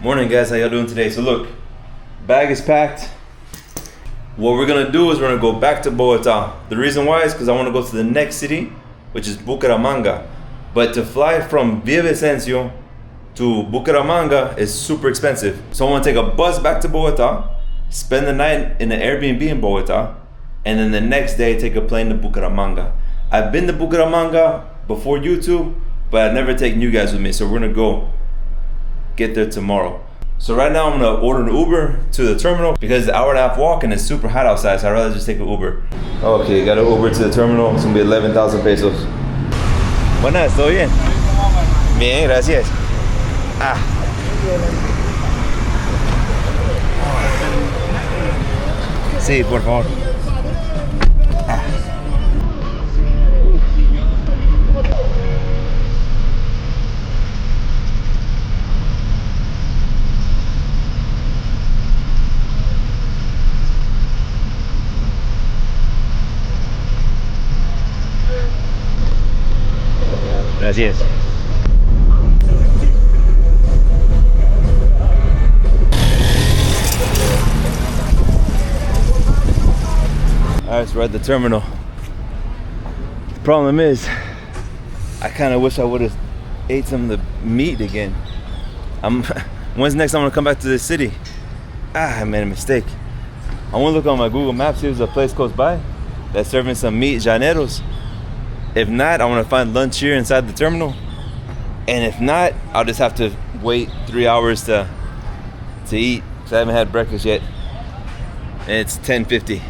Morning guys, how y'all doing today? So look, bag is packed. What we're gonna do is we're gonna go back to Bogota. The reason why is because I wanna go to the next city, which is Bucaramanga. But to fly from Villavicencio to Bucaramanga is super expensive. So I wanna take a bus back to Bogota, spend the night in an Airbnb in Bogota, and then the next day take a plane to Bucaramanga. I've been to Bucaramanga before YouTube, but I've never taken you guys with me, so we're gonna go get there tomorrow. So right now I'm gonna order an Uber to the terminal because it's an hour and a half walk and it's super hot outside, so I'd rather just take an Uber. Okay, got an Uber to the terminal. It's gonna be 11,000 pesos. Buenas, ¿todo bien? Bien, gracias. Sí, por favor. Gracias. Alright, so we're at the terminal. The problem is, I kind of wish I would have ate some of the meat again. When's next time I'm gonna come back to this city? I made a mistake. I want to look on my Google Maps, see if there's a place close by that's serving some meat, llaneros. If not, I want to find lunch here inside the terminal. And if not, I'll just have to wait 3 hours to eat, because I haven't had breakfast yet. And it's 10:50.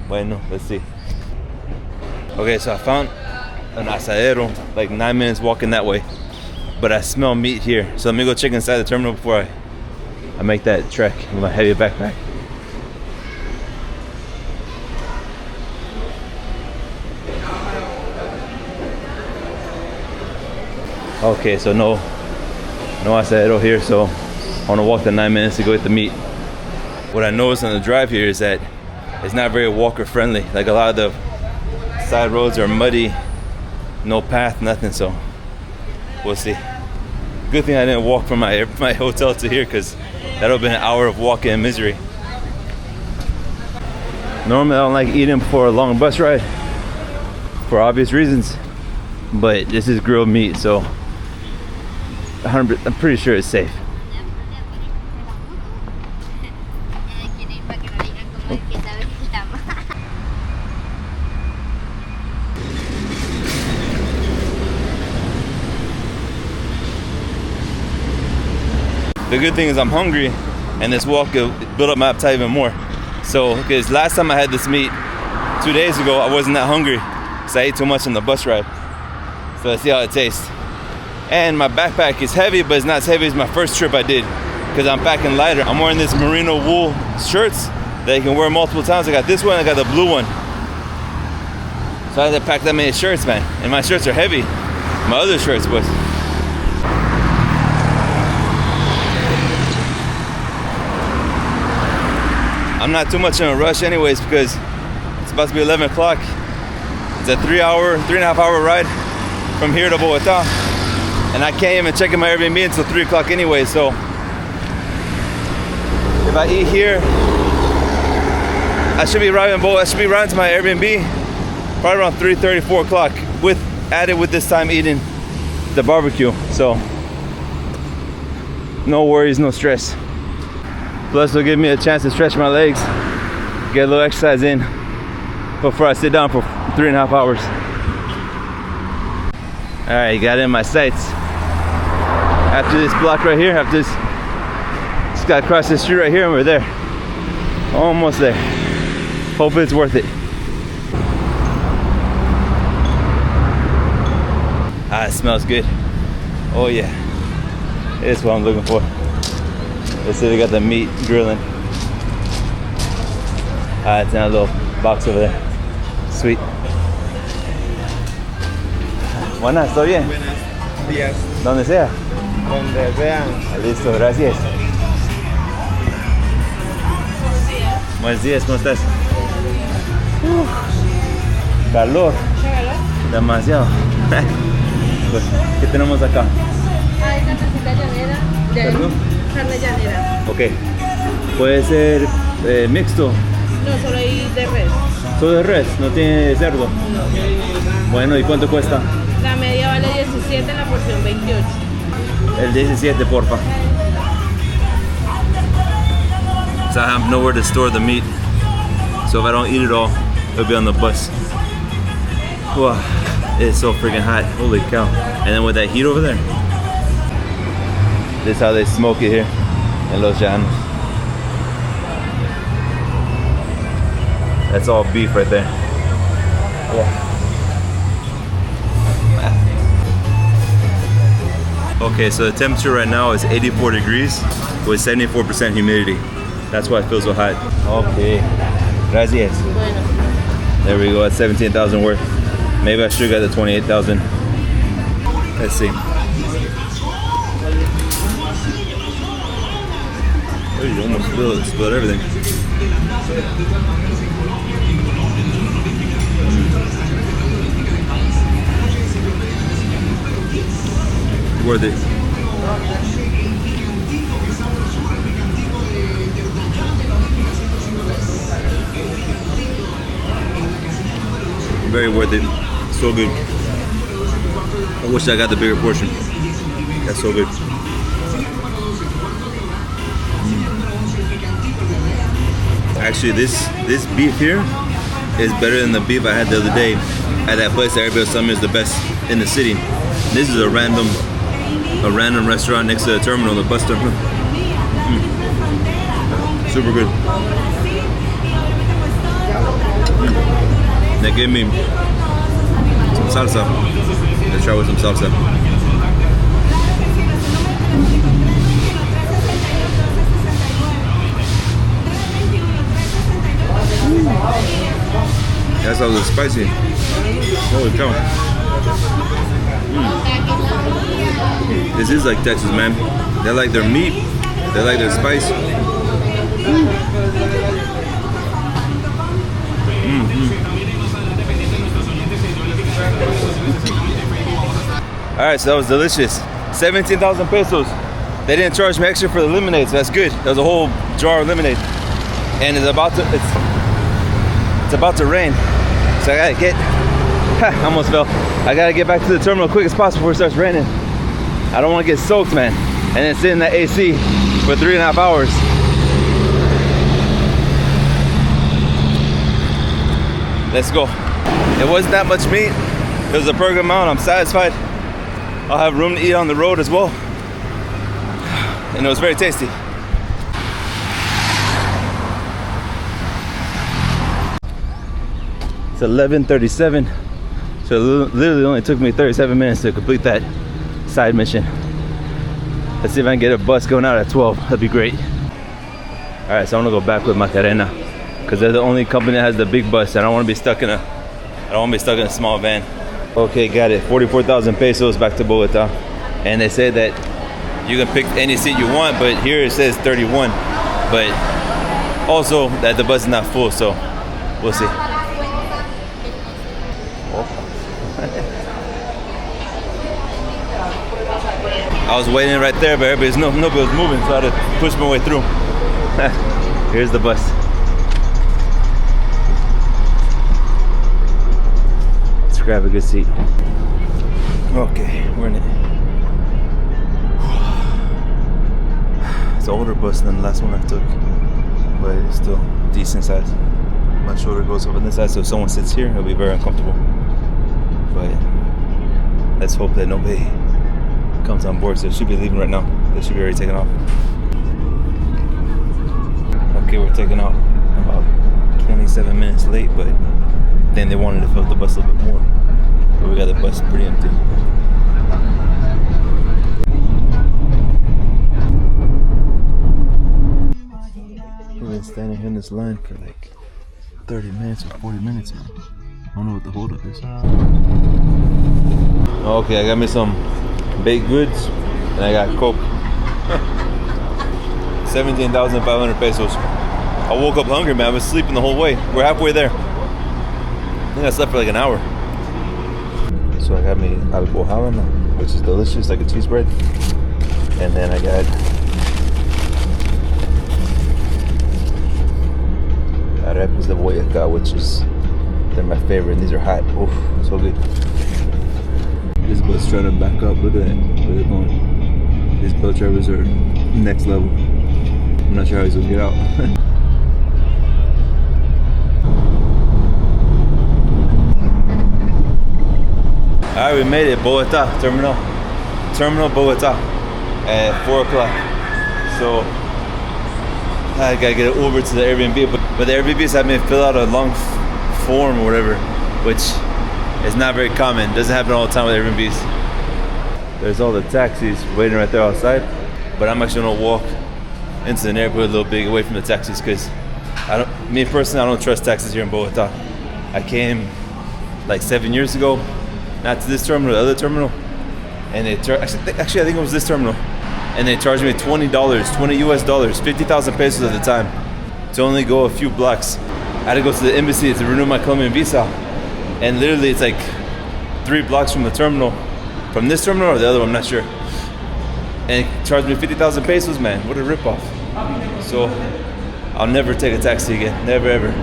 Bueno, let's see. Okay, so I found an asadero, like 9 minutes walking that way. But I smell meat here. So let me go check inside the terminal before I make that trek with my heavy backpack. Okay, so no asadero here, so I want to walk the 9 minutes to go get the meat. What I noticed on the drive here is that it's not very walker friendly. Like a lot of the side roads are muddy, no path, nothing, so we'll see. Good thing I didn't walk from my hotel to here, because that would have been an hour of walking in misery. Normally I don't like eating before a long bus ride for obvious reasons, but this is grilled meat, so I'm pretty sure it's safe. The good thing is I'm hungry, and this walk will build up my appetite even more. So, because last time I had this meat 2 days ago, I wasn't that hungry because I ate too much on the bus ride. So let's see how it tastes. And my backpack is heavy, but it's not as heavy as my first trip I did, because I'm packing lighter. I'm wearing this merino wool shirts that you can wear multiple times. I got this one, I got the blue one. So I had to pack that many shirts, man. And my shirts are heavy. My other shirts was. I'm not too much in a rush anyways, because it's about to be 11 o'clock. It's a 3.5 hour ride from here to Bogota. And I can't even check in my Airbnb until 3 o'clock anyway, so if I eat here, I should be arriving to my Airbnb probably around 3:30, 4 o'clock, added with this time eating the barbecue. So no worries, no stress. Plus it'll give me a chance to stretch my legs, get a little exercise in before I sit down for 3.5 hours. All right, got in my sights. After this block right here, just gotta cross the street right here and we're there. Almost there. Hopefully it's worth it. It smells good. Oh yeah, it's what I'm looking for. They say they got the meat grilling. It's in a little box over there. Sweet. Buenas, ¿todo bien? Buenos días. Donde sea. Donde vean. Listo, gracias. Buenos días, ¿cómo estás? Calor. Demasiado. ¿Qué tenemos acá? Hay una casita llanera. Ok. Puede ser mixto. No, solo hay de res. Solo de res, no tiene cerdo. Bueno, ¿y cuánto cuesta? La media vale 17, la porción 28. El 17, porfa. So I have nowhere to store the meat. So if I don't eat it all, it'll be on the bus. Wow, it's so freaking hot. Holy cow. And then with that heat over there. This is how they smoke it here in Los Llanos. That's all beef right there. Yeah. Okay, so the temperature right now is 84 degrees with 74% humidity. That's why it feels so hot. Okay, gracias. Bueno. There we go, at 17,000 worth. Maybe I should get the 28,000. Let's see. Oh, you almost spilled everything. Worth it. Very worth it. So good. I wish I got the bigger portion. That's so good. Actually, this beef here is better than the beef I had the other day at that place that everybody was telling me is the best in the city. This is a random restaurant next to the terminal, the bus terminal. Super good. They gave me some salsa. Let's try with some salsa. That's all spicy. Holy cow. This is like Texas, man. They like their meat. They like their spice. All right, so that was delicious. 17,000 pesos. They didn't charge me extra for the lemonade, so that's good. That was a whole jar of lemonade, and it's about to rain, so I gotta get. I almost fell. I gotta get back to the terminal quick as possible before it starts raining. I don't want to get soaked, man, and then sit in that AC for 3.5 hours. Let's go. It wasn't that much meat. It was a perfect amount. I'm satisfied. I'll have room to eat on the road as well. And it was very tasty. It's 11:37. So it literally only took me 37 minutes to complete that side mission. Let's see if I can get a bus going out at 12. That'd be great. All right, so I'm gonna go back with Macarena because they're the only company that has the big bus. I don't want to be stuck in a small van. Okay, got it. 44,000 pesos back to Bogota. And they said that you can pick any seat you want, but here it says 31. But also that the bus is not full, so we'll see. I was waiting right there, but nobody was moving, so I had to push my way through. Here's the bus. Let's grab a good seat. Okay, we're in it. It's an older bus than the last one I took, but it's still decent size. My shoulder goes over this side, so if someone sits here, it'll be very uncomfortable. But let's hope that nobody comes on board, so it should be leaving right now. They should be already taking off. Okay, we're taking out about 27 minutes late, but then they wanted to fill the bus a little bit more. But we got the bus pretty empty. We've been standing here in this line for like 30 minutes or 40 minutes now. I don't know what the holdup is. Okay, I got me some baked goods and I got Coke. 17,500 pesos. I woke up hungry, man. I was sleeping the whole way. We're halfway there. I think I slept for like an hour. So I got me alcohol, which is delicious, like a cheese bread. And then I got arepas de Boyacá, which is, they're my favorite, and these are hot. Oof, so good. This bus trying to back up. Look at that. Where they're going. These bus drivers are next level. I'm not sure how he's gonna get out. Alright, we made it. Bogota Terminal Bogota at 4 o'clock. So I gotta get an Uber to the Airbnb, but the Airbnbs have me fill out a long form or whatever, which is not very common. Doesn't happen all the time with Airbnbs. There's all the taxis waiting right there outside, but I'm actually gonna walk into the neighborhood a little bit away from the taxis because me personally, I don't trust taxis here in Bogota. I came like 7 years ago, not to this terminal, the other terminal, and they actually I think it was this terminal, and they charged me $20 US, 50,000 pesos at the time, to only go a few blocks. I had to go to the embassy to renew my Colombian visa, and literally it's like 3 blocks from the terminal, from this terminal or the other one, I'm not sure, and it charged me 50,000 pesos, man. What a ripoff. So I'll never take a taxi again, never ever.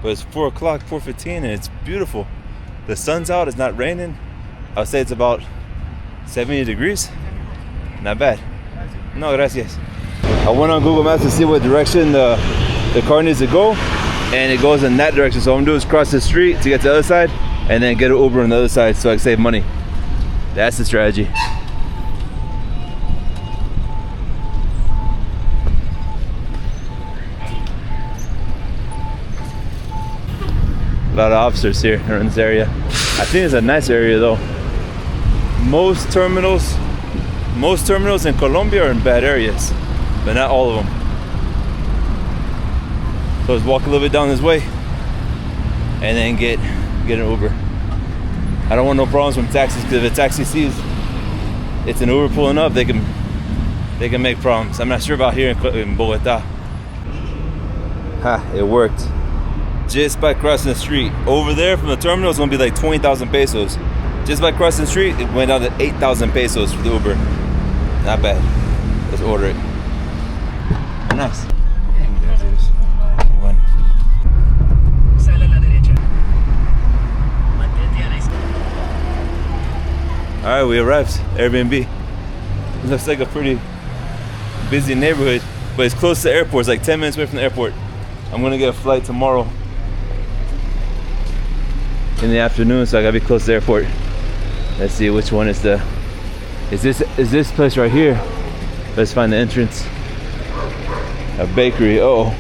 But it's 4 o'clock, 4:15, and it's beautiful. The sun's out, it's not raining. I would say it's about 70 degrees. Not bad. No, gracias. I went on Google Maps to see what direction the car needs to go, and it goes in that direction. So what I'm gonna do is cross the street to get to the other side, and then get an Uber on the other side so I can save money. That's the strategy. A lot of officers here in this area. I think it's a nice area though. Most terminals in Colombia are in bad areas, but not all of them. So let's walk a little bit down this way and then get an Uber. I don't want no problems from taxis, because if a taxi sees it's an Uber pulling up, they can make problems. I'm not sure about here in Bogota. Ha, it worked. Just by crossing the street. Over there from the terminal, it's gonna be like 20,000 pesos. Just by crossing the street, it went down to 8,000 pesos for the Uber. Not bad. Let's order it. Nice. Alright, we arrived. Airbnb. It looks like a pretty busy neighborhood, but it's close to the airport. It's like 10 minutes away from the airport. I'm gonna get a flight tomorrow in the afternoon, so I gotta be close to the airport. Let's see which one is this place right here. Let's find the entrance. A bakery. Oh,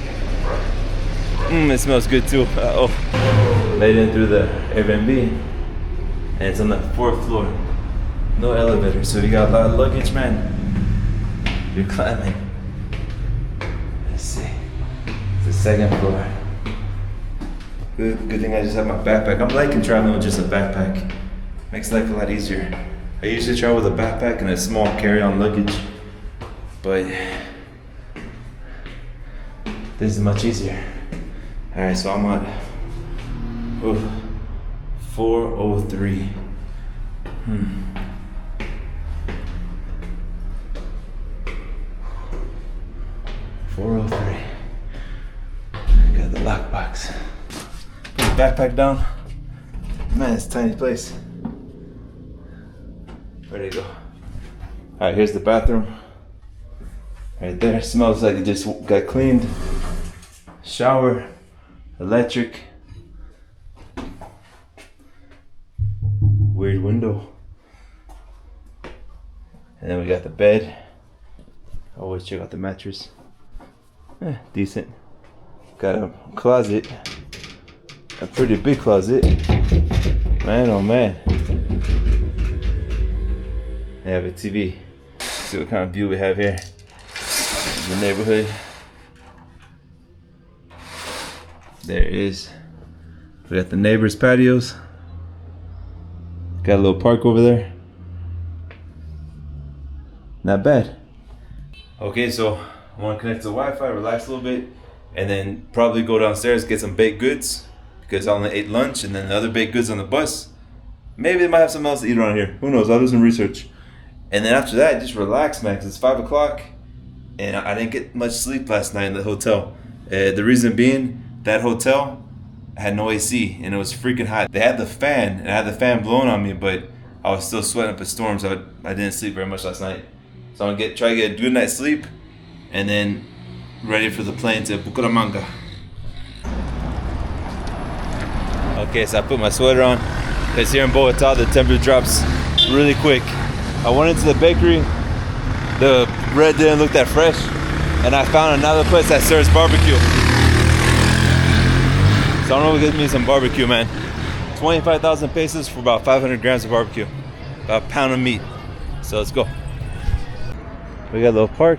it smells good too. Oh, made in through the Airbnb, and it's on the 4th floor. No elevator, so you got a lot of luggage, man. You're climbing. Let's see. It's the 2nd floor. Good thing I just have my backpack. I'm liking traveling with just a backpack. Makes life a lot easier. I usually travel with a backpack and a small carry-on luggage, but this is much easier. All right, so I'm on 403. 403. I got the lockbox. Put the backpack down. Man, it's a tiny place. Where'd it go? Alright, here's the bathroom. Right there. Smells like it just got cleaned. Shower. Electric. Weird window. And then we got the bed. Always check out the mattress. Decent. Got a closet. A pretty big closet. Man, oh man. They have a TV. Let's see what kind of view we have here. The neighborhood. There it is. We got the neighbors' patios. Got a little park over there. Not bad. Okay, so I want to connect to Wi-Fi, relax a little bit, and then probably go downstairs, get some baked goods, because I only ate lunch, and then the other baked goods on the bus. Maybe they might have something else to eat around here. Who knows? I'll do some research. And then after that, just relax, man, because it's 5 o'clock. and I didn't get much sleep last night in the hotel. The reason being, that hotel had no AC and it was freaking hot. They had the fan, and I had the fan blowing on me, but I was still sweating up a storm, so I didn't sleep very much last night. So I'm gonna try to get a good night's sleep, and then ready for the plane to Bucaramanga. Okay, so I put my sweater on because here in Bogota the temperature drops really quick. I went into the bakery, the bread didn't look that fresh, and I found another place that serves barbecue. So I'm gonna get me some barbecue, man. 25,000 pesos for about 500 grams of barbecue, about a pound of meat. So let's go. We got a little park.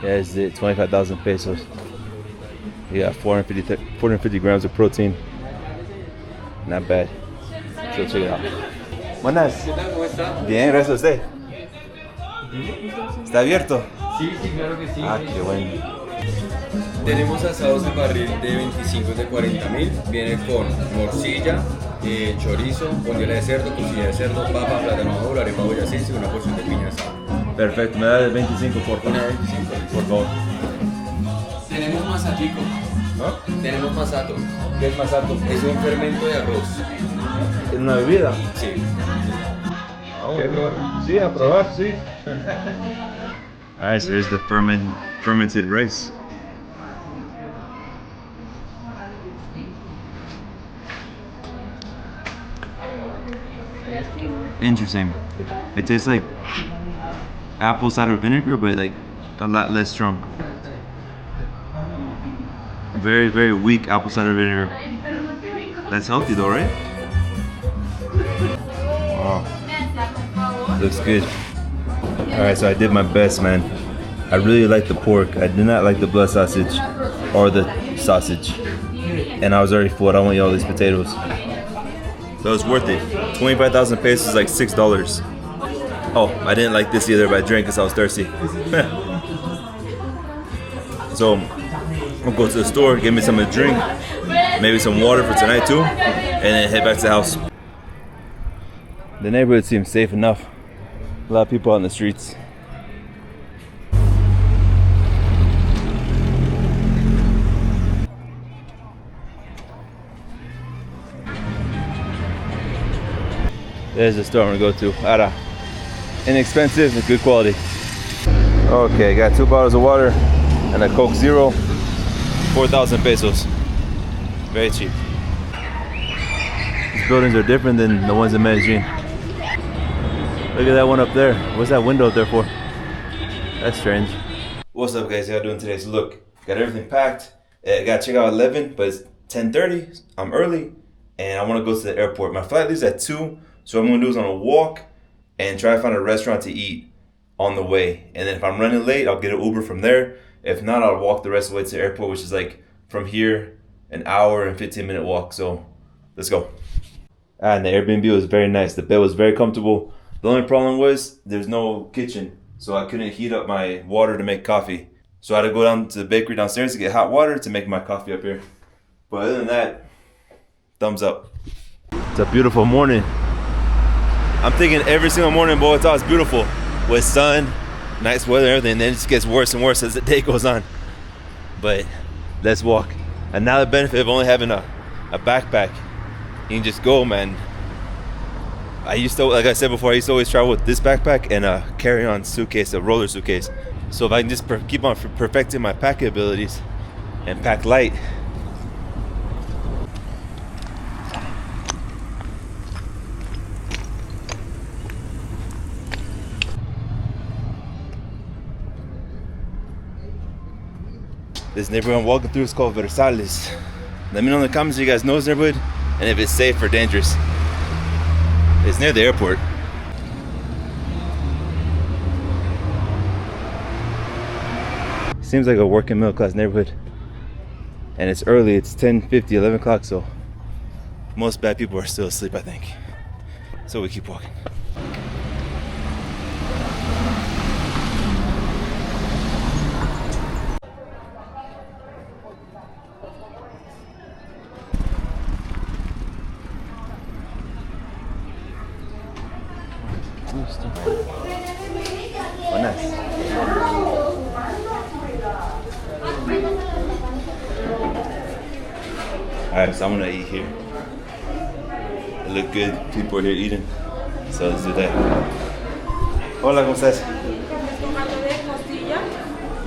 Yeah, it's it, 25,000 pesos. You got 450 grams of protein. Not bad. So check it out. Buenas. ¿Cómo está? Bien, gracias a usted. ¿Está abierto? Sí, sí, claro que sí. Ah, qué bueno. Tenemos asados de barril de 25 de 40.000. Viene con morcilla, chorizo, bondiola de cerdo, costilla de cerdo, papa, plátano maduro, arepa boyacense y una porción de piña asada. Perfecto, me da de 25 por favor. Una de 25. Por favor. Tenemos masatico. ¿No? Tenemos masato. ¿Qué es masato? Es un fermento de arroz. ¿Es una bebida? Sí. ¿Quieres probar? Sí, a probar, sí. Alright, so here's the fermented rice. Interesting. It tastes like apple cider vinegar, but like a lot less strong. Very, very weak apple cider vinegar. That's healthy though, right? Wow. Looks good. Alright, so I did my best, man. I really like the pork. I did not like the blood sausage or the sausage. And I was already full. I don't want to eat all these potatoes. So it was worth it. 25,000 pesos is like $6. Oh, I didn't like this either, but I drank because I was thirsty. So I'll go to the store, get me something to drink, maybe some water for tonight too, and then head back to the house. The neighborhood seems safe enough. A lot of people out in the streets. There's the store I'm gonna go to. Ara. Inexpensive and good quality. Okay, got 2 bottles of water and a Coke Zero. 4,000 pesos. Very cheap. These buildings are different than the ones in Medellin. Look at that one up there. What's that window up there for? That's strange. What's up, guys? How you doing today? So look, got everything packed. I got to check out at 11, but it's 10:30. I'm early, and I want to go to the airport. My flight leaves at 2, so what I'm gonna do is I'm gonna walk and try to find a restaurant to eat on the way. And then if I'm running late, I'll get an Uber from there. If not, I'll walk the rest of the way to the airport, which is like from here, an hour and 15-minute walk. So let's go. And the Airbnb was very nice. The bed was very comfortable. The only problem was there's no kitchen, so I couldn't heat up my water to make coffee. So I had to go down to the bakery downstairs to get hot water to make my coffee up here. But other than that, thumbs up. It's a beautiful morning. I'm thinking every single morning in Bogota is beautiful with sun, nice weather, and everything. And then it just gets worse and worse as the day goes on. But let's walk. Another benefit of only having a backpack. You can just go, man. I used to, like I said before, I used to always travel with this backpack and a carry-on suitcase, a roller suitcase. So if I can just keep on perfecting my packing abilities and pack light. This neighborhood I'm walking through is called Versalles. Let me know in the comments if you guys know this neighborhood and if it's safe or dangerous. It's near the airport. Seems like a working middle class neighborhood. And it's early, it's 10:50, 11 o'clock, so most bad people are still asleep, I think. So we keep walking. too. Oh, nice. Alright, so I'm gonna eat here. It look good. People are here eating. So let's do that. Hola, ¿cómo estás? Caldo de costilla,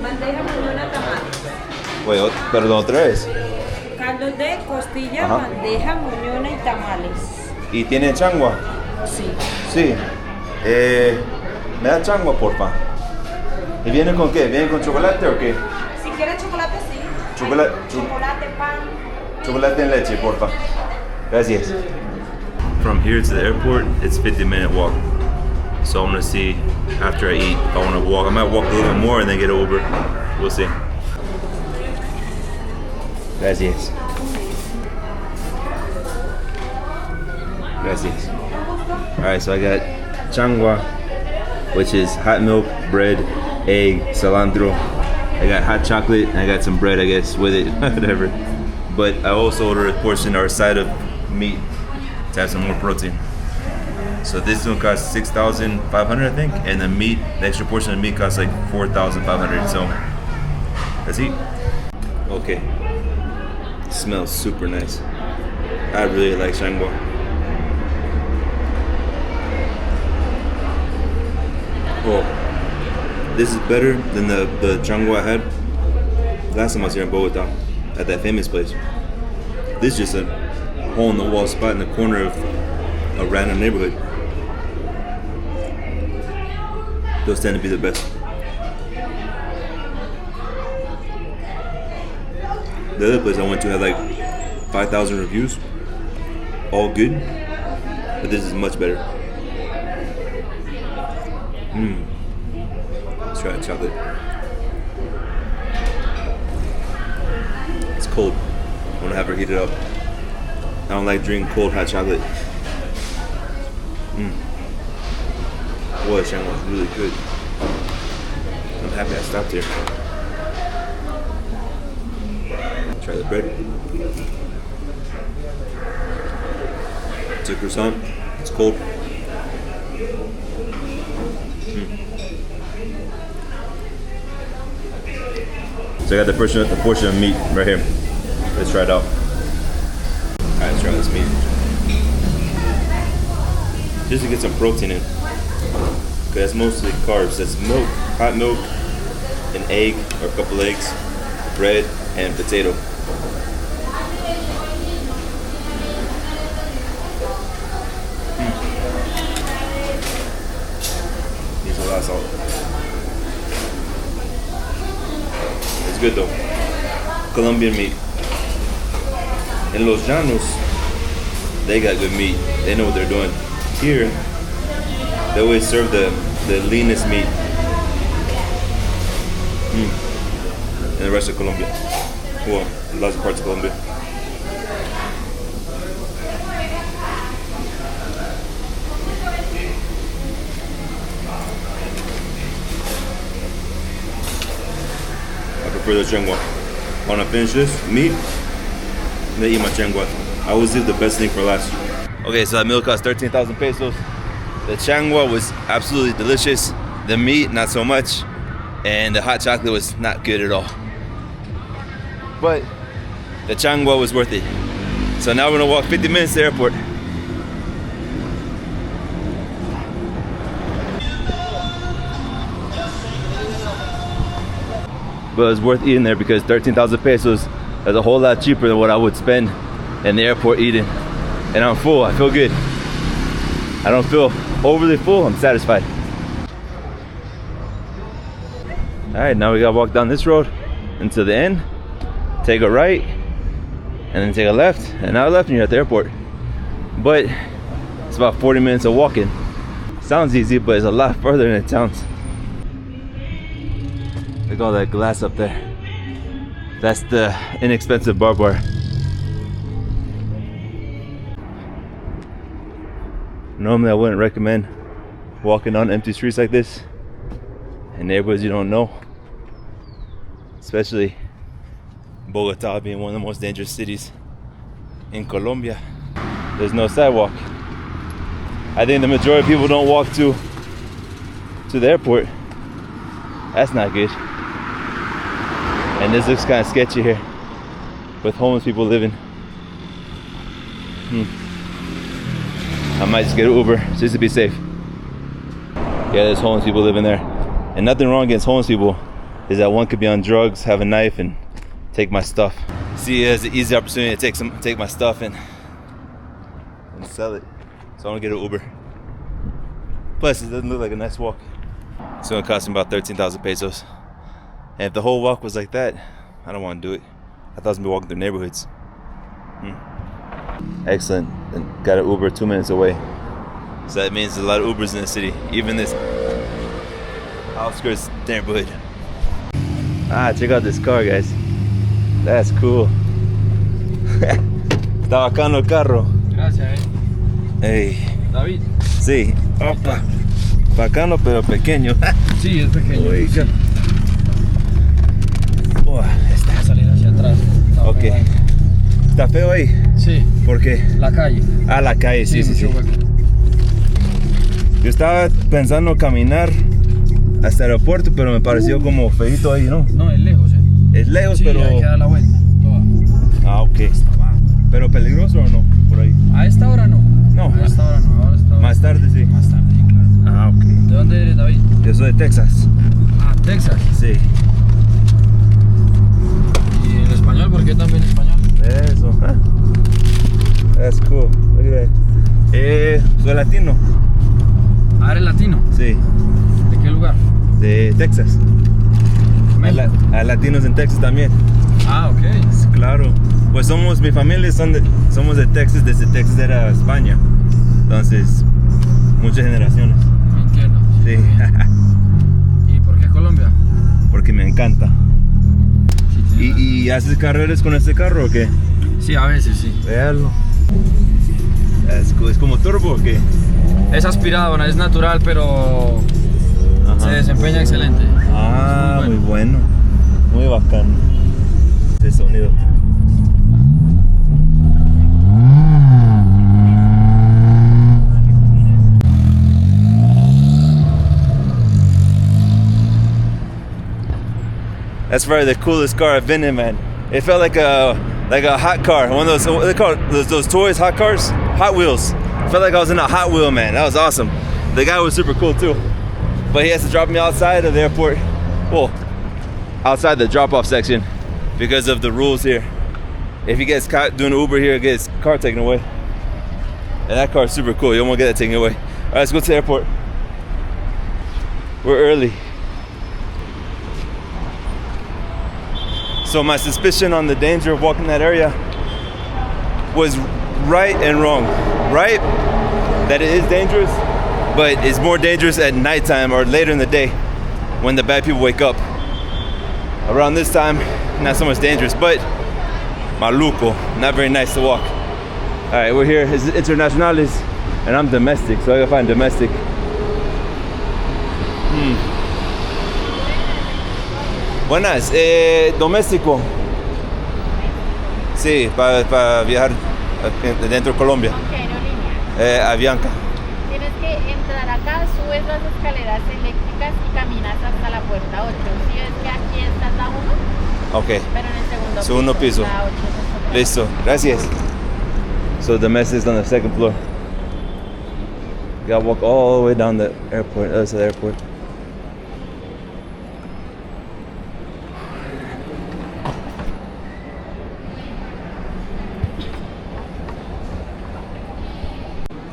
bandeja muñona, tamales. Wait, perdón, otra vez. Caldo de costilla, Ajá. bandeja muñona y tamales. ¿Y tiene changua? Sí. Sí. Me da changua, porfa. ¿Y viene con qué? ¿Viene con chocolate o qué? Si quieres chocolate, sí. Chocolate. Chocolate, pan. Chocolate en leche, porfa. Gracias. From here to the airport, it's 50-minute walk. So I'm gonna see after I eat if I wanna walk. I might walk a little bit more and then get over. We'll see. Gracias. Gracias. Alright, so I got changua, which is hot milk, bread, egg, cilantro. I got hot chocolate, and I got some bread, I guess, with it, whatever. But I also ordered a portion or a side of meat to have some more protein. So this one costs 6,500, I think, and the meat, the extra portion of meat costs like 4,500. So let's eat. Okay. Smells super nice. I really like changua. Oh, this is better than the changua I had last time I was here in Bogota at that famous place. This is just a hole in the wall spot in the corner of a random neighborhood. Those tend to be the best. The other place I went to had like 5,000 reviews, all good, but this is much better. Let's try the chocolate. It's cold. I'm gonna have her heat it up. I don't like drinking cold hot chocolate. Boy, changua was really good. I'm happy I stopped here. Try the bread. It's a croissant. It's cold. So I got the portion of meat right here. Let's try it out. Alright, let's try this meat. Just to get some protein in. Because that's mostly carbs. That's milk, hot milk, an egg or a couple eggs, bread, and potato. Needs a lot of salt. It's good though. Colombian meat. In Los Llanos, they got good meat. They know what they're doing. Here, they always serve the leanest meat. In the rest of Colombia. Well, lots of parts of Colombia. I prefer the changua. When I finish this meat, then eat my changua. I always leave the best thing for last. Okay, so that meal cost 13,000 pesos. The changua was absolutely delicious. The meat, not so much. And the hot chocolate was not good at all. But the changua was worth it. So now we're gonna walk 50 minutes to the airport. But it's worth eating there because 13,000 pesos is a whole lot cheaper than what I would spend in the airport eating. And I'm full, I feel good. I don't feel overly full, I'm satisfied. All right, now we gotta walk down this road until the end, take a right, and then take a left, and now left and you're at the airport. But it's about 40 minutes of walking. Sounds easy, but it's a lot further than it sounds. Look at all that glass up there. That's the inexpensive barbed wire. Normally I wouldn't recommend walking on empty streets like this in neighborhoods you don't know, especially Bogota being one of the most dangerous cities in Colombia. There's no sidewalk. I think the majority of people don't walk to to the airport. That's not good. And this looks kind of sketchy here, with homeless people living. I might just get an Uber just to be safe. Yeah, there's homeless people living there. And nothing wrong against homeless people, is that one could be on drugs, have a knife, and take my stuff. See, it's an easy opportunity to take my stuff and sell it. So I'm gonna get an Uber. Plus, it doesn't look like a nice walk. It's gonna cost me about 13,000 pesos. And if the whole walk was like that, I don't want to do it. I thought I was gonna be walking through neighborhoods. Excellent. And got an Uber 2 minutes away. So that means there's a lot of Ubers in the city, even this outskirts neighborhood. Check out this car, guys. That's cool. Está bacano el carro. Gracias, Hey. David. Sí. Opa. Bacano pero pequeño. Sí, es pequeño. Oiga. Está a salir hacia atrás. Ok. ¿Está feo ahí? Sí. ¿Por qué? La calle. Ah, la calle, sí. mucho hueco. Yo estaba pensando caminar hasta el aeropuerto, pero me pareció como feito ahí, ¿no? No, es lejos, Es lejos, sí, pero... hay que dar la vuelta. Toda. Ok. ¿Pero peligroso o no? Por ahí. A esta hora no. No. A esta hora no. Ahora está... Más tarde, sí. Más tarde, sí, claro. Ok. ¿De dónde eres, David? Yo soy de Texas. Ah, Texas. Sí. ¿Y el español? ¿Por qué también español? Eso. That's cool. Look at that. Soy latino. Ah, ¿eres latino? Sí. ¿De qué lugar? De Texas. Hay latinos en Texas también. Ah, ok. Claro. Pues mi familia somos de Texas, desde Texas era España. Entonces, muchas generaciones. Entiendo. Sí. ¿Y por qué Colombia? Porque me encanta. Sí, ¿Y haces carreras con este carro o qué? sí, a veces sí. Véalo. ¿Es como turbo o qué? Es aspirado, no es natural, pero Ajá. se desempeña excelente. Ah, Es muy bueno. Muy bacano. Ese sonido. That's probably the coolest car I've been in, man. It felt like a hot car. One of those, what they call it? Those toys, hot cars? Hot Wheels. Felt like I was in a Hot Wheel, man. That was awesome. The guy was super cool too. But he has to drop me outside of the airport. Well, outside the drop-off section because of the rules here. If he gets caught doing Uber here, he'll get his car taken away. And that car is super cool. You don't want to get that taken away. All right, let's go to the airport. We're early. So my suspicion on the danger of walking that area was right and wrong. Right, that it is dangerous, but it's more dangerous at nighttime or later in the day when the bad people wake up. Around this time, not so much dangerous, but maluco, not very nice to walk. All right, we're here. It's Internationales, and I'm domestic, so I gotta find domestic. Buenas, doméstico. Sí, para viajar dentro de Colombia. ¿Qué aerolínea? Avianca. Tienes que entrar acá, subes las escaleras eléctricas y caminas hasta la puerta 8. Si ves que aquí está la 1, Ok. pero en el Segundo piso. La 8 es otra. Listo, gracias. So domestic is on the second floor. You gotta walk all the way down the airport, other side of the airport.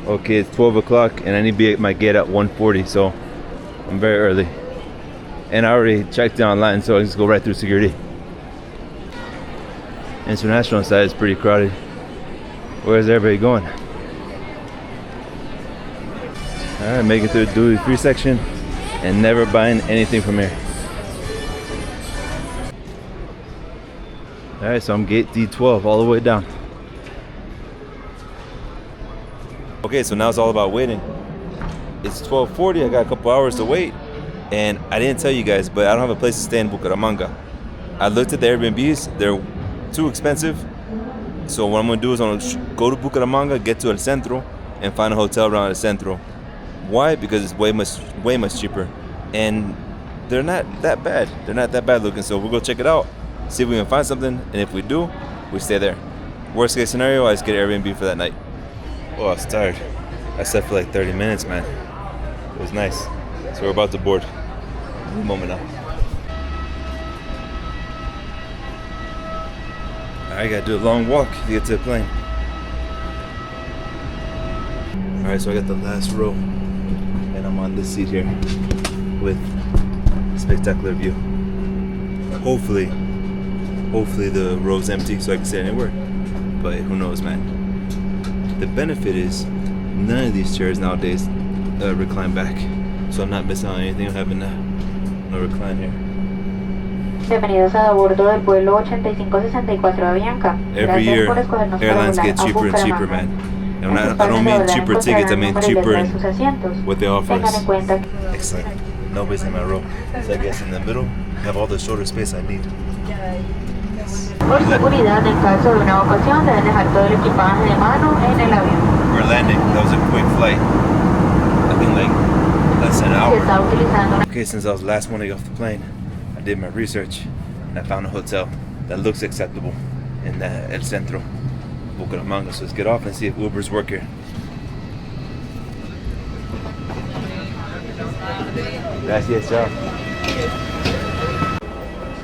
Okay, it's 12 o'clock and I need to be at my gate at 1:40, so I'm very early. And I already checked it online, so I just go right through security. International side is pretty crowded. Where's everybody going? Alright, making through the duty free section and never buying anything from here. Alright, so I'm gate D12 all the way down. Okay, so now it's all about waiting. It's 12:40, I got a couple hours to wait. And I didn't tell you guys, but I don't have a place to stay in Bucaramanga. I looked at the Airbnbs, they're too expensive. So what I'm gonna do is I'm gonna go to Bucaramanga, get to El Centro, and find a hotel around El Centro. Why? Because it's way much cheaper. and they're not that bad. They're not that bad looking. So we'll go check it out, see if we can find something, and if we do, we stay there. Worst case scenario, I just get Airbnb for that night. Oh, I was tired. I slept for like 30 minutes, man. It was nice. So we're about to board. Any moment now. I gotta do a long walk to get to the plane. Alright, so I got the last row, and I'm on this seat here with spectacular view. Hopefully the row's empty so I can sit anywhere, but who knows, man. The benefit is none of these chairs nowadays recline back, so I'm not missing out on anything. I'm having no recline here. Bienvenidos a bordo del vuelo 8564 de Avianca. Every year, airlines get cheaper and cheaper, man. And I don't mean cheaper tickets, I mean cheaper in what they offer us. Excellent. Nobody's in my row. So I guess in the middle, I have all the shoulder space I need. Por seguridad, en caso de una evacuación, deben dejar todo el equipaje de mano en el avión. We're landing. That was a quick flight. I think like less than an hour. Okay, since I was the last one to get off the plane, I did my research and I found a hotel that looks acceptable in El Centro, Bucaramanga. So let's get off and see if Ubers work here. Gracias, chao.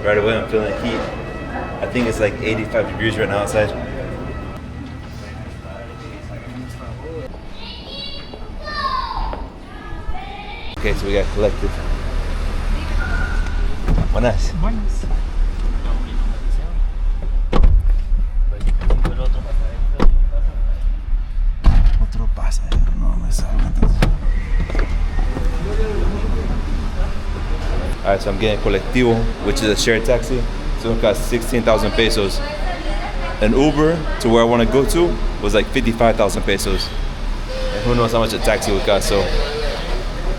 Right away, I'm feeling the heat. I think it's like 85 degrees right now outside. Okay, so we got collected. Buenas. Otro pasadero, no me salgo entonces. Alright, so I'm getting colectivo, which is a shared taxi. So it costs 16,000 pesos. An Uber to where I want to go to was like 55,000 pesos. And who knows how much a taxi would cost. So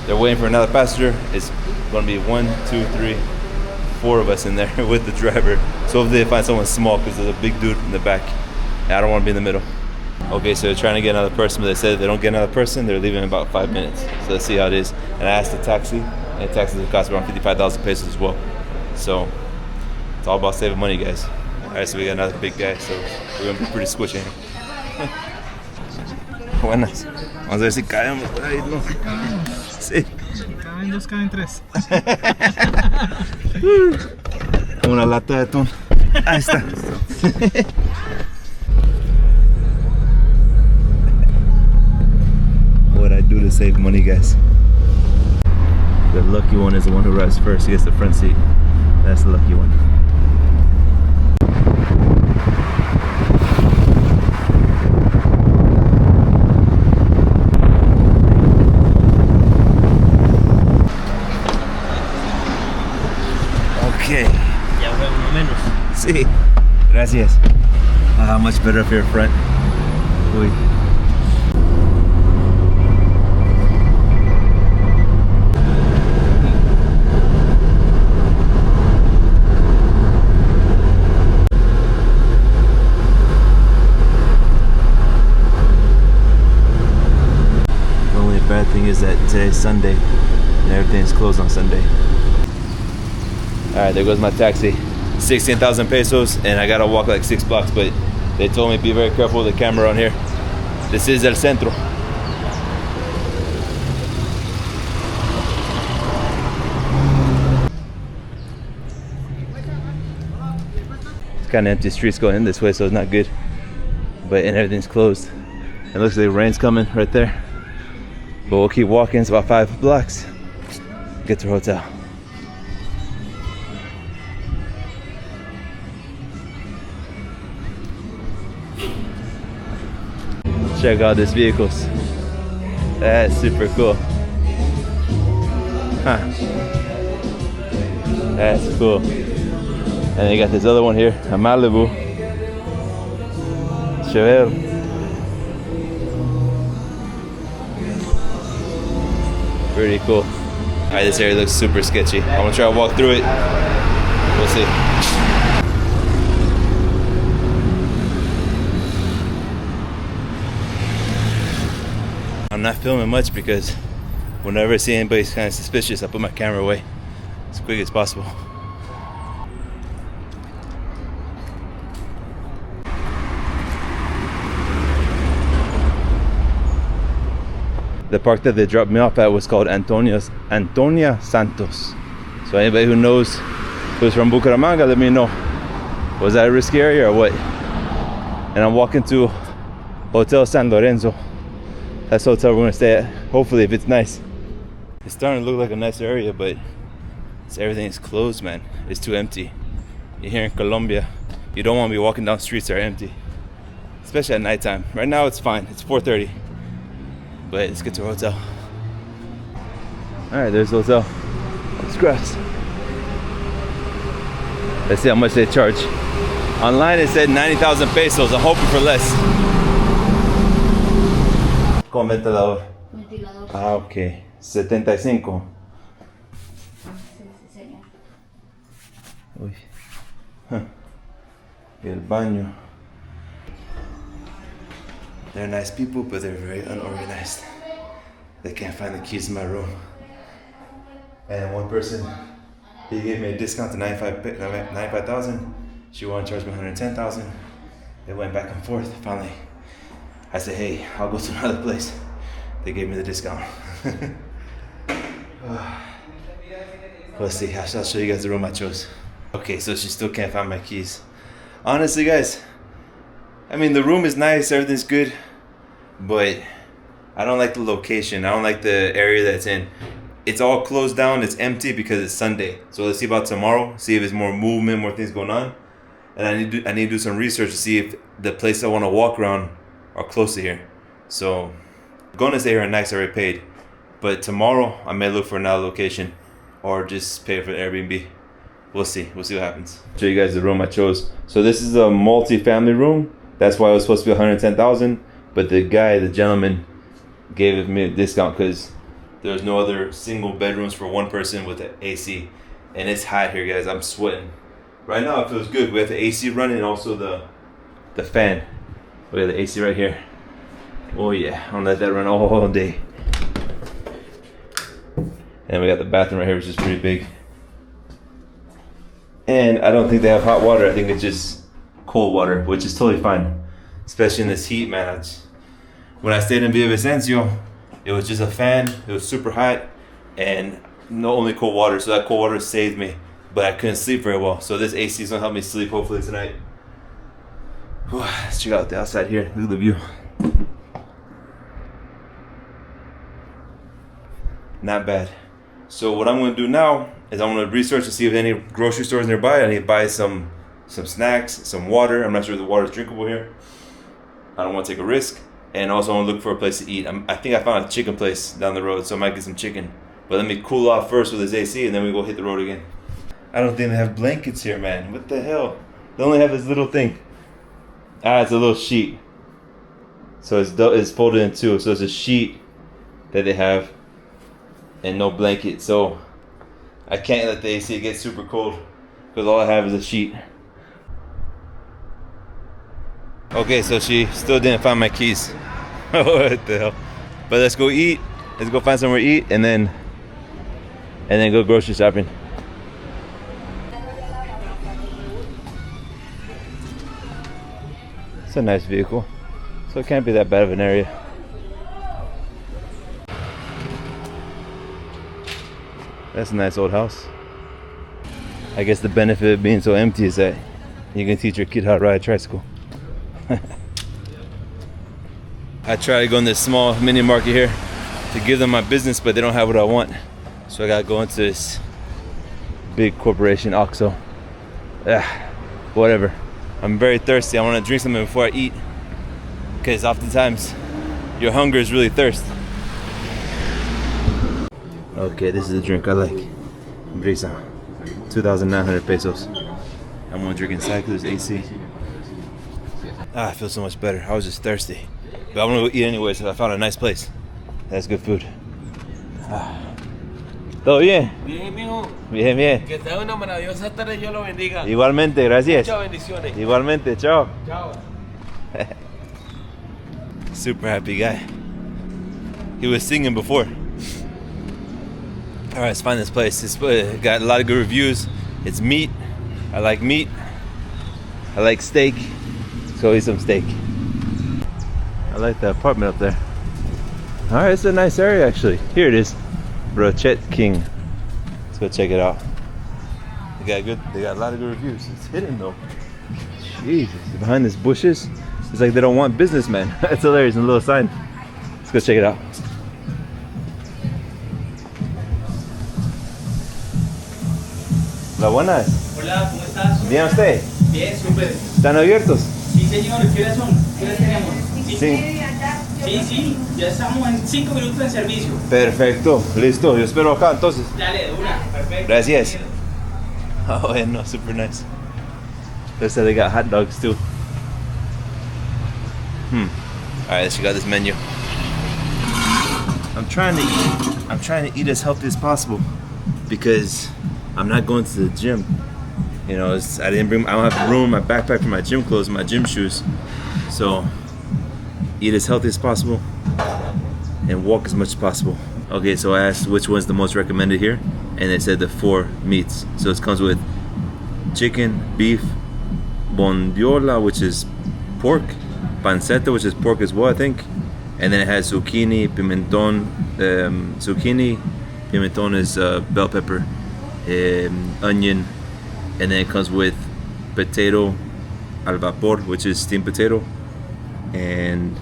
they're waiting for another passenger. It's going to be 1, 2, 3, 4 of us in there with the driver. So hopefully they find someone small because there's a big dude in the back. And I don't want to be in the middle. Okay, so they're trying to get another person, but they said if they don't get another person, they're leaving in about 5 minutes. So let's see how it is. And I asked the taxi, and the taxi would cost around 55,000 pesos as well. So it's all about saving money, guys. All right, so we got another big guy, so we're gonna be pretty squishy. Buenas. Vamos a ver si caemos por ahí, ¿no? Sí. Caen dos, caen tres. Una lata de atún. Ahí está. What I do to save money, guys. The lucky one is the one who arrives first. He gets the front seat. That's the lucky one. Okay. Ya fue uno menos. Sí. Gracias. Much better up here front. Uy. Bad thing is that today's Sunday and everything's closed on Sunday. Alright, there goes my taxi. 16,000 pesos and I gotta walk like 6 blocks, but they told me be very careful with the camera on here. This is El Centro. It's kind of empty streets going in this way, so it's not good. But and everything's closed. It looks like rain's coming right there. But we'll keep walking. It's about 5 blocks. Get to our hotel. Check out these vehicles. That's super cool. Huh. That's cool. And they got this other one here, a Malibu. Chevelle. Pretty cool. Alright, this area looks super sketchy. I'm gonna try to walk through it. We'll see. I'm not filming much because whenever I see anybody's kind of suspicious, I put my camera away as quick as possible. The park that they dropped me off at was called Antonia Santos. So anybody who knows who's from Bucaramanga, let me know. Was that a risky area or what? And I'm walking to Hotel San Lorenzo. That's the hotel we're gonna stay at. Hopefully, if it's nice. It's starting to look like a nice area, but everything is closed, man. It's too empty. You're here in Colombia. You don't want to be walking down streets that are empty, especially at nighttime. Right now, it's fine. It's 4:30. But let's get to our hotel. Alright, there's the hotel. Scratch. Let's see how much they charge. Online it said 90,000 pesos. I'm hoping for less. Con ventilador. Ah, ok. 75. Uy. Huh. Y el baño. They're nice people, but they're very unorganized. They can't find the keys to my room. And one person, he gave me a discount to 95,000. She wanted to charge me 110,000. They went back and forth. Finally, I said, hey, I'll go to another place. They gave me the discount. Let's see, I'll show you guys the room I chose. Okay, so she still can't find my keys. Honestly, guys, I mean, the room is nice, everything's good, but I don't like the location. I don't like the area that it's in. It's all closed down, it's empty because it's Sunday. So let's see about tomorrow, see if there's more movement, more things going on. And I need to do some research to see if the places I want to walk around are close to here. So I'm going to stay here at nights I already paid. But tomorrow I may look for another location or just pay for the Airbnb. We'll see what happens. Show you guys the room I chose. So this is a multi-family room. That's why it was supposed to be 110,000, but the gentleman gave me a discount because there's no other single bedrooms for one person with the AC. And it's hot here, guys. I'm sweating. Right now it feels good. We have the AC running and also the fan. We have the AC right here. Oh yeah, I'm gonna let that run all day. And we got the bathroom right here, which is pretty big. And I don't think they have hot water. I think it's just cold water, which is totally fine, especially in this heat, man. When I stayed in Villavicencio, it was just a fan. It was super hot and only cold water, so that cold water saved me, but I couldn't sleep very well. So this AC is gonna help me sleep hopefully tonight. Let's check out the outside here. Look at the view. Not bad. So what I'm gonna do now is I'm gonna research to see if any grocery stores nearby. I need to buy some snacks, some water. I'm not sure if the water is drinkable here. I don't want to take a risk. And also I want to look for a place to eat. I think I found a chicken place down the road, so I might get some chicken. But let me cool off first with this AC and then we go hit the road again. I don't think they have blankets here, man. What the hell? They only have this little thing. It's a little sheet. So it's folded in two. So it's a sheet that they have and no blanket. So I can't let the AC get super cold because all I have is a sheet. Okay, so she still didn't find my keys. What the hell? But let's go eat. Let's go find somewhere to eat and then go grocery shopping. It's a nice vehicle, so it can't be that bad of an area. That's a nice old house. I guess the benefit of being so empty is that you can teach your kid how to ride a tricycle. I try to go in this small mini market here to give them my business, but they don't have what I want. So I gotta go into this big corporation, OXXO. Whatever. I'm very thirsty. I want to drink something before I eat, because oftentimes your hunger is really thirst. Okay, this is the drink I like. Brisa. 2,900 pesos. I'm gonna drink inside because there's AC. I feel so much better. I was just thirsty. But I'm gonna go eat anyway, so I found a nice place. That's good food. ¿Todo bien? Bien, mijo. Bien, bien. Que te una maravillosa tarde, Dios lo bendiga. Igualmente, gracias. Muchas bendiciones. Igualmente, chao. Chao. Super happy guy. He was singing before. All right, let's find this place. It's got a lot of good reviews. It's meat. I like meat. I like steak. Let's go eat some steak. I like the apartment up there. All right, it's a nice area actually. Here it is, Brochet King. Let's go check it out. They got a lot of good reviews. It's hidden though. Jesus, behind these bushes, it's like they don't want businessmen. That's hilarious. A little sign. Let's go check it out. Hola, buenas. Hola, ¿cómo estás? Bien, ¿usted? Bien, súper. ¿Están abiertos? Sí, señor, ¿qué horas son? ¿Qué horas tenemos? Sí. Sí, ya estamos en 5 minutos en servicio. Perfecto, listo. Yo espero acá entonces. Dale, de una, perfecto. Gracias. Oh, yeah, no, super nice. They said they got hot dogs too. Alright, she got this menu. I'm trying to eat as healthy as possible because I'm not going to the gym. You know, I don't have room in my backpack for my gym clothes, my gym shoes. So eat as healthy as possible and walk as much as possible. Okay, so I asked which one's the most recommended here, and they said the 4 meats. So it comes with chicken, beef, bondiola, which is pork, pancetta, which is pork as well, I think, and then it has zucchini, pimenton. Pimenton is bell pepper, onion, and then it comes with potato al vapor, which is steamed potato, and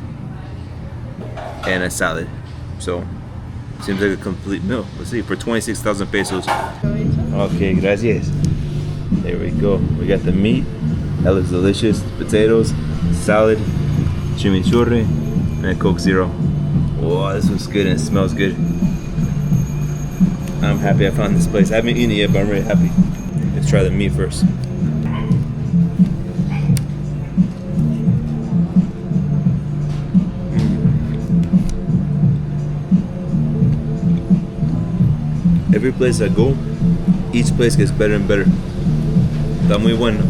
a salad. So seems like a complete meal. Let's see, for 26,000 pesos. Okay, gracias. There we go. We got the meat. That looks delicious. Potatoes, salad, chimichurri, and a Coke Zero. Oh, this looks good and it smells good. I'm happy I found this place. I haven't eaten it yet, but I'm really happy. Let's try the meat first. Every place I go, each place gets better and better. Está muy bueno.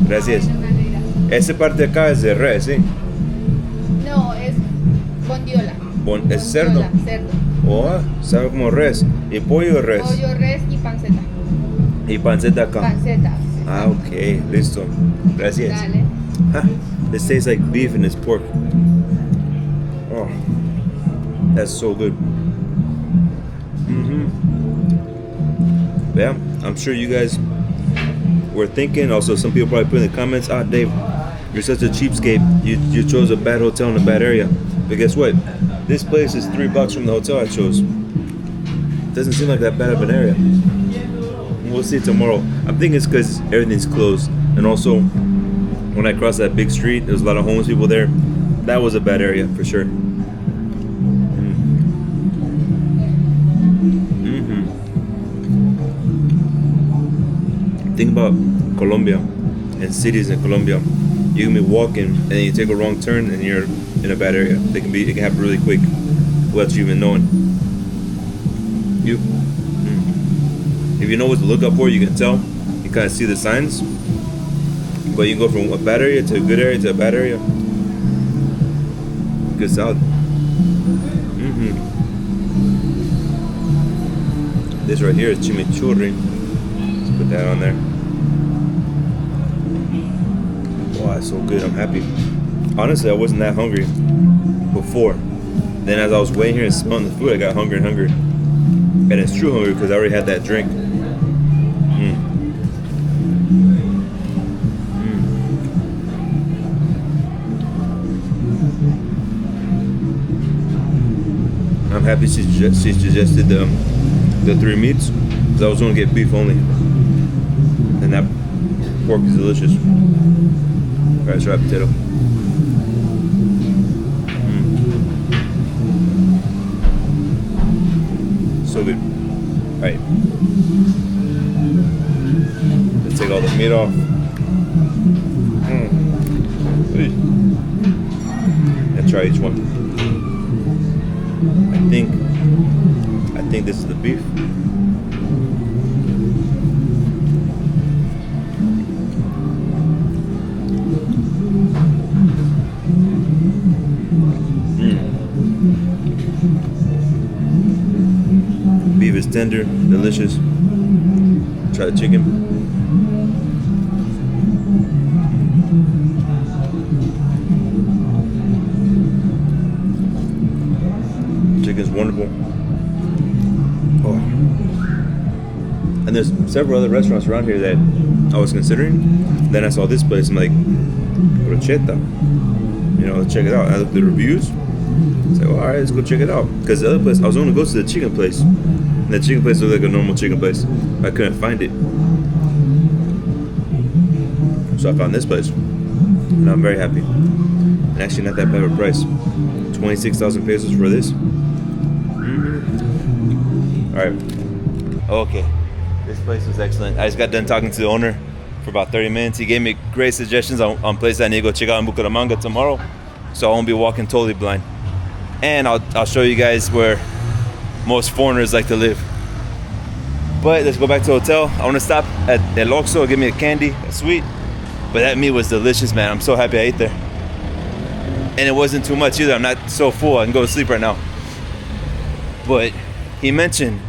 Gracias. Esa parte de acá es de res, ¿sí? No, es bondiola. ¿Es cerdo? Bondiola, cerdo. Oh, sabe como res. ¿Y pollo o res? Pollo, res y panceta. Y panceta acá. Panceta. Ah, okay. Listo. Gracias. Dale. This tastes like beef and it's pork. Oh, that's so good. Yeah, I'm sure you guys were thinking. Also, some people probably put in the comments, Dave, you're such a cheapskate. You chose a bad hotel in a bad area. But guess what? This place is $3 from the hotel I chose. Doesn't seem like that bad of an area. We'll see tomorrow. I'm thinking it's because everything's closed. And also, when I crossed that big street, there was a lot of homeless people there. That was a bad area for sure. Think about Colombia and cities in Colombia. You can be walking and then you take a wrong turn and you're in a bad area. It can happen really quick without you even knowing. If you know what to look up for, you can tell. You kind of see the signs. But you can go from a bad area to a good area to a bad area. Good salad. This right here is chimichurri. Let's put that on there. Wow, it's so good. I'm happy. Honestly, I wasn't that hungry before. Then as I was waiting here and smelling the food, I got hungry and hungry. And it's true hungry because I already had that drink. I'm happy she suggested the 3 meats because I was going to get beef only. And that pork is delicious. Alright, let's try potato. So good. Alright. Let's take all the meat off. And try each one. I think this is the beef. Beef is tender, delicious. Try the chicken. Chicken's wonderful. Oh. And there's several other restaurants around here that I was considering. Then I saw this place. I'm like, brocheta. You know, let's check it out. I looked at the reviews. It's like, well, all right, let's go check it out. Because the other place, I was going to go to the chicken place. And the chicken place looked like a normal chicken place. I couldn't find it. So I found this place. And I'm very happy. And actually not that bad of a price. 26,000 pesos for this. All right. Okay. This place was excellent. I just got done talking to the owner for about 30 minutes. He gave me great suggestions on places I need to go check out in Bucaramanga tomorrow. So I won't be walking totally blind. And I'll show you guys where most foreigners like to live. But let's go back to the hotel. I want to stop at El Oxxo, give me a candy, a sweet. But that meat was delicious, man. I'm so happy I ate there. And it wasn't too much either. I'm not so full. I can go to sleep right now. But he mentioned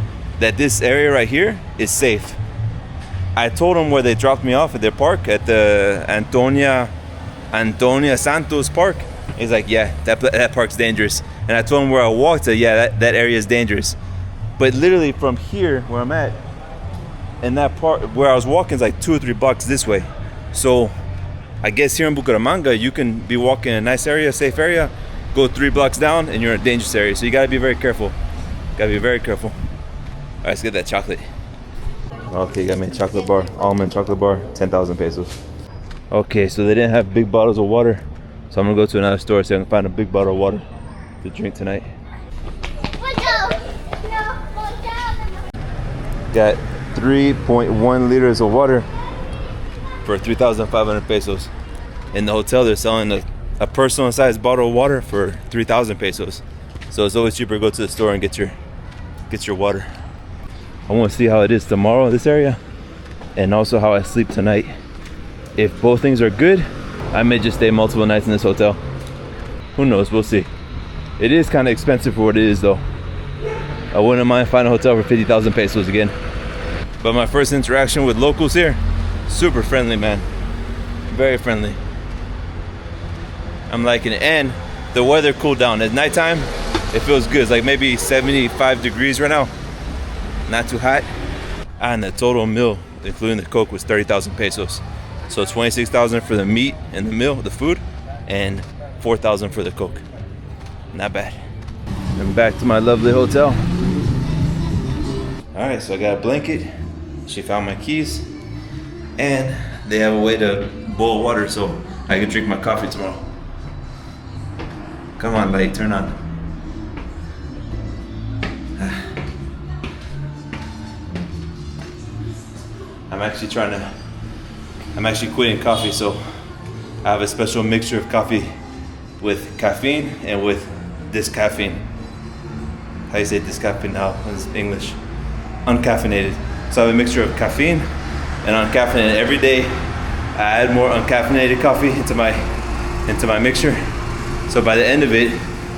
that this area right here is safe. I told him where they dropped me off at their park, at the Antonia Santos Park. He's like, yeah, that park's dangerous. And I told him where I walked to, yeah, that area is dangerous. But literally from here, where I'm at, and that part where I was walking is like 2 or 3 blocks this way. So I guess here in Bucaramanga, you can be walking in a nice area, safe area, go 3 blocks down, and you're in a dangerous area. So you gotta be very careful. Gotta be very careful. All right, let's get that chocolate. Okay, got me a chocolate bar, almond chocolate bar, 10,000 pesos. Okay, so they didn't have big bottles of water. So I'm gonna go to another store so I can find a big bottle of water to drink tonight. Got 3.1 liters of water for 3,500 pesos. In the hotel, they're selling a personal sized bottle of water for 3,000 pesos. So it's always cheaper to go to the store and get your water. I want to see how it is tomorrow in this area, and also how I sleep tonight. If both things are good, I may just stay multiple nights in this hotel. Who knows? We'll see. It is kind of expensive for what it is, though. I wouldn't mind finding a hotel for 50,000 pesos again. But my first interaction with locals here, super friendly, man. Very friendly. I'm liking it. And the weather cooled down. At nighttime, it feels good. It's like maybe 75 degrees right now. Not too hot. And the total meal, including the Coke, was 30,000 pesos. So 26,000 for the meat and the meal, the food, and 4,000 for the Coke. Not bad. I'm back to my lovely hotel. All right, so I got a blanket. She found my keys, and they have a way to boil water so I can drink my coffee tomorrow. Come on, light, turn on. I'm actually quitting coffee, so I have a special mixture of coffee with caffeine and with discaffeine. How do you say discaffeine now in English? Uncaffeinated. So I have a mixture of caffeine and uncaffeinated. Every day I add more uncaffeinated coffee into my mixture. So by the end of it,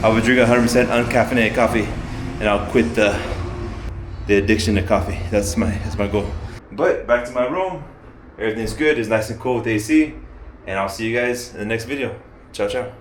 I will drink 100% uncaffeinated coffee, and I'll quit the addiction to coffee. That's my goal. But back to my room. Everything's good. It's nice and cool with AC. And I'll see you guys in the next video. Ciao, ciao.